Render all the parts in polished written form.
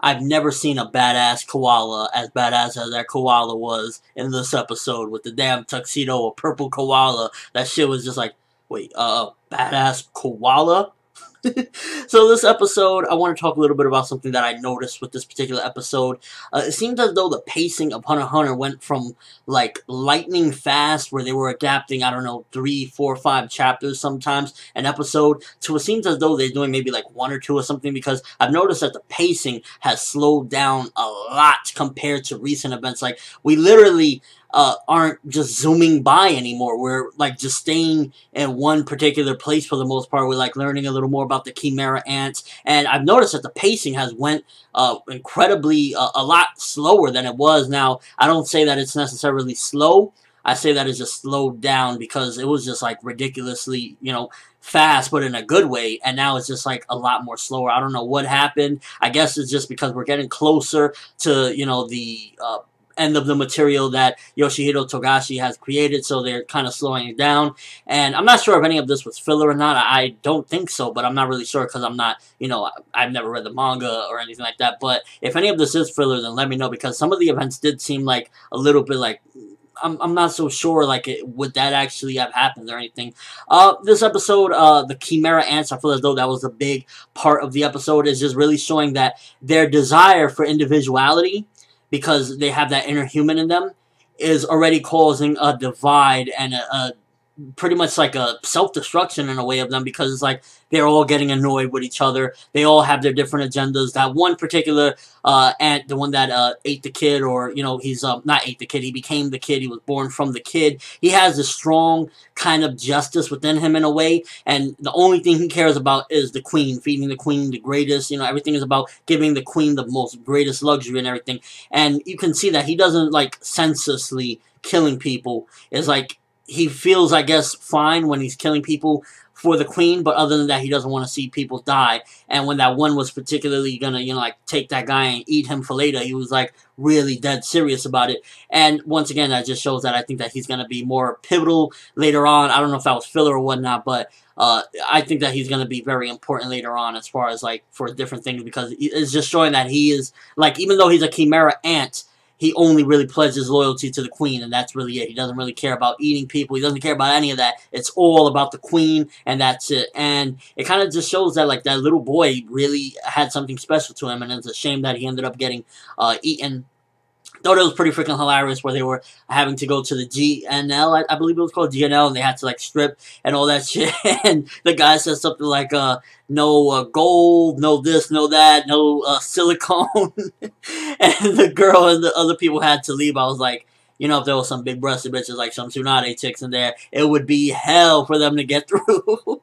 I've never seen a badass koala as badass as that koala was in this episode with the damn tuxedo, a purple koala. That shit was just like, wait, badass koala? So this episode, I want to talk a little bit about something that I noticed with this particular episode. It seems as though the pacing of Hunter x Hunter went from, like, lightning fast, where they were adapting, I don't know, 3, 4, 5 chapters sometimes, an episode, to it seems as though they're doing maybe, like, 1 or 2 or something, because I've noticed that the pacing has slowed down a lot compared to recent events. Like, we literally aren't just zooming by anymore. We're like just staying in one particular place for the most part. We're like learning a little more about the Chimera ants, and I've noticed that the pacing has went incredibly a lot slower than it was. Now, I don't say that it's necessarily slow. I say that it's just slowed down because it was just like ridiculously, you know, fast, but in a good way, and now it's just like a lot more slower. I don't know what happened. I guess it's just because we're getting closer to, you know, the end of the material that Yoshihiro Togashi has created, so they're kind of slowing it down. And I'm not sure if any of this was filler or not. I don't think so, but I'm not really sure because I'm not, you know, I've never read the manga or anything like that. But if any of this is filler, then let me know, because some of the events did seem like a little bit like, I'm not so sure, like, would that actually have happened or anything. This episode, the Chimera ants, I feel as though that was a big part of the episode, is just really showing that their desire for individuality, because they have that inner human in them, is already causing a divide and a pretty much like a self-destruction in a way of them, because it's like they're all getting annoyed with each other. They all have their different agendas. That one particular ant, the one that ate the kid, or, you know, he's not ate the kid, he became the kid, he was born from the kid. He has a strong kind of justice within him in a way, and the only thing he cares about is the queen, feeding the queen the greatest, you know, everything is about giving the queen the most greatest luxury and everything. And you can see that he doesn't like senselessly killing people. It's like he feels, I guess, fine when he's killing people for the queen, but other than that, he doesn't want to see people die. And when that one was particularly gonna, you know, like, take that guy and eat him for later, he was, like, really dead serious about it. And once again, that just shows that I think that he's gonna be more pivotal later on. I don't know if that was filler or whatnot, but I think that he's gonna be very important later on as far as, like, for different things, because it's just showing that he is, like, even though he's a Chimera ant, he only really pledges loyalty to the queen, and that's really it. He doesn't really care about eating people. He doesn't care about any of that. It's all about the queen, and that's it. And it kind of just shows that, like, that little boy really had something special to him, and it's a shame that he ended up getting eaten. Thought it was pretty freaking hilarious where they were having to go to the GNL, I believe it was called GNL, and they had to, like, strip and all that shit. And the guy says something like, no gold, no this, no that, no silicone. And the girl and the other people had to leave. I was like, you know, if there was some big-breasted bitches like some Tsunade chicks in there, it would be hell for them to get through.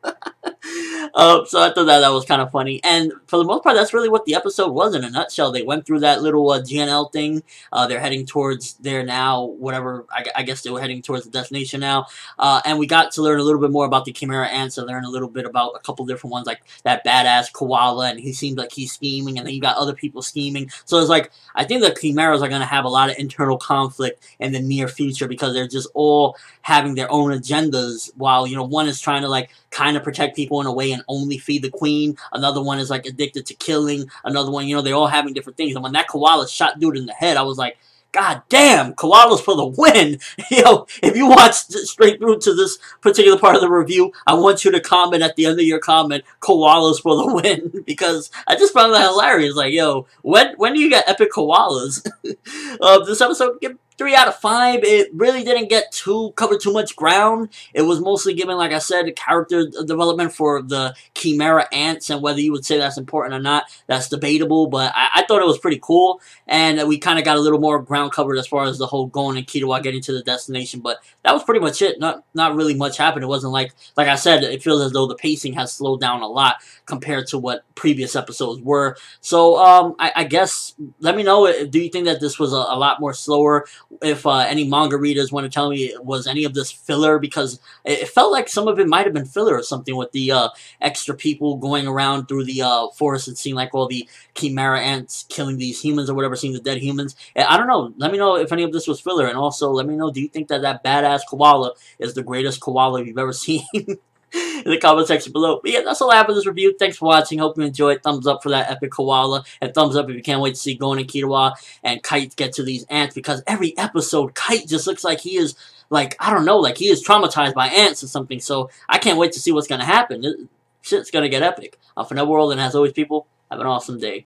So I thought that was kind of funny. And for the most part, that's really what the episode was in a nutshell. They went through that little GNL thing. They're heading towards there now, whatever. I guess they were heading towards the destination now. And we got to learn a little bit more about the Chimera ants, and learn a little bit about a couple different ones, like that badass Koala, and he seems like he's scheming, and then you got other people scheming. So it's like, I think the Chimeras are going to have a lot of internal conflict in the near future, because they're just all having their own agendas, while, you know, one is trying to, like, kind of protect people in a way and only feed the queen. Another one is, like, addicted to killing. Another one, you know, they're all having different things. And when that koala shot dude in the head, I was like, God damn, koalas for the win. You know, if you watch straight through to this particular part of the review, I want you to comment at the end of your comment, koalas for the win, because I just found that hilarious. Like, yo, when do you get epic koalas? This episode, give 3 out of 5. It really didn't cover too much ground. It was mostly given, like I said, character development for the Chimera ants, and whether you would say that's important or not, that's debatable, but I thought it was pretty cool, and we kind of got a little more ground covered as far as the whole Gon and Killua getting to the destination, but that was pretty much it. Not really much happened. It wasn't like I said, it feels as though the pacing has slowed down a lot compared to what previous episodes were. So, I guess, let me know, do you think that this was a lot more slower? If any manga readers want to tell me, was any of this filler, because it felt like some of it might have been filler or something, with the extra people going around through the forest and seeing, like, all the Chimera ants killing these humans or whatever, seeing the dead humans. I don't know. Let me know if any of this was filler, and also let me know, do you think that that badass koala is the greatest koala you've ever seen? in the comment section below. But yeah, that's all I have for this review. Thanks for watching. Hope you enjoyed. Thumbs up for that epic koala. And thumbs up if you can't wait to see Gon and Killua and Kite get to these ants. Because every episode, Kite just looks like he is, like, I don't know, like he is traumatized by ants or something. So I can't wait to see what's going to happen. Shit's going to get epic. I'm ForneverWorld, and as always, people, have an awesome day.